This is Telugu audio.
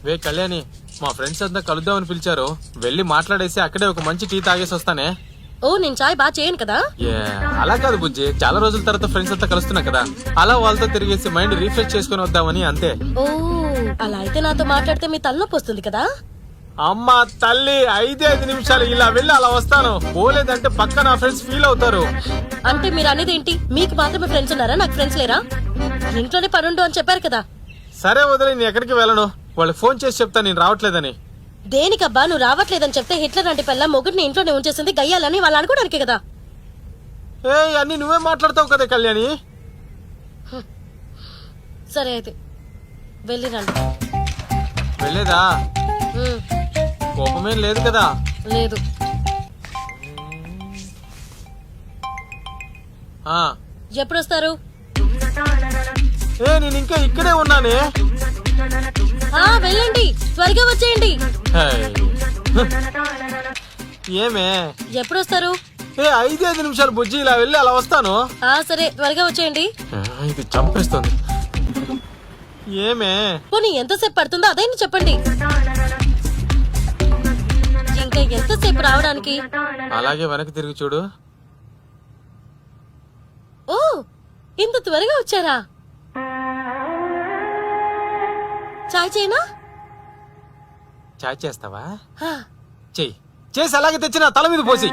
వే కళ్యాణి, మా ఫ్రెండ్స్ అంతా కలుద్దామని పిలిచారు. వెళ్ళి మాట్లాడేసి అక్కడే ఒక మంచి టీ తాగేసి వస్తానే. ఓ నేను చాయ్ బాగా చేయను కదా. అలా కాదు బుజ్జి, చాలా రోజుల తర్వాత ఫ్రెండ్స్ అంతా కలుస్తున్నా కదా, అలా వాళ్ళతో తిరిగేసి మైండ్ రిఫ్రెష్ చేసుకుని వద్దామని అంతే. ఓ అలా అయితే నాతో మాట్లాడితే మీ తలనొప్పి వస్తుంది కదా. అమ్మా తల్లి, 5 నిమిషాలు ఇలా వెళ్ళి అలా వస్తాను. పోలేదంటే పక్క నా ఫ్రెండ్స్ ఫీల్ అవుతారు. అంటే మీరు అనేది ఏంటి? మీకు మాత్రమే ఫ్రెండ్స్ ఉన్నారా, నాకు ఫ్రెండ్స్ లేరా? ఇంట్లోనే పనుండు అని చెప్పారు కదా. సరే వదిలే, నేను ఎక్కడికి వెళ్ళను. వాళ్ళకి ఫోన్ చేసి చెప్తా నేను రావట్లేదని. దేనికబ్బా నువ్వు రావట్లేదని చెప్తే హిట్లర్ అంటే పిల్ల మొగుడిని ఇంట్లోనే ఉంచేసింది గయ్యాలని వాళ్ళు అనుకోవడానికి కదా. అన్ని నువ్వే మాట్లాడతావు కదా కళ్యాణి. సరే అయితే వెళ్ళిరండి. వెళ్ళేదా? కోపమేం లేదు కదా? లేదు. ఎప్పుడు వస్తారు? నేను ఇంకా ఇక్కడే ఉన్నానే. వెళ్ళండి, త్వరగా వచ్చేయండి. ఏమే ఎప్పుడు వస్తారు? 5 నిమిషాలు బుజ్జి, ఇలా వెళ్ళి అలా వస్తాను. సరే త్వరగా వచ్చేయండి. ఇది చంపేస్తుంది. ఏమే పోనీ ఎంతసేపు పడుతుందో అదైనా చెప్పండి. ఇంకా ఎంతసేపు రావడానికి? అలాగే వెనక్కి తిరిగి చూడు. ఓ ఇంత త్వరగా వచ్చారా? చాయ్ చేయనా? చాయ్ చేస్తావా? చెయ్యి. చేసి అలాగే తెచ్చి నా తల మీద పోసి.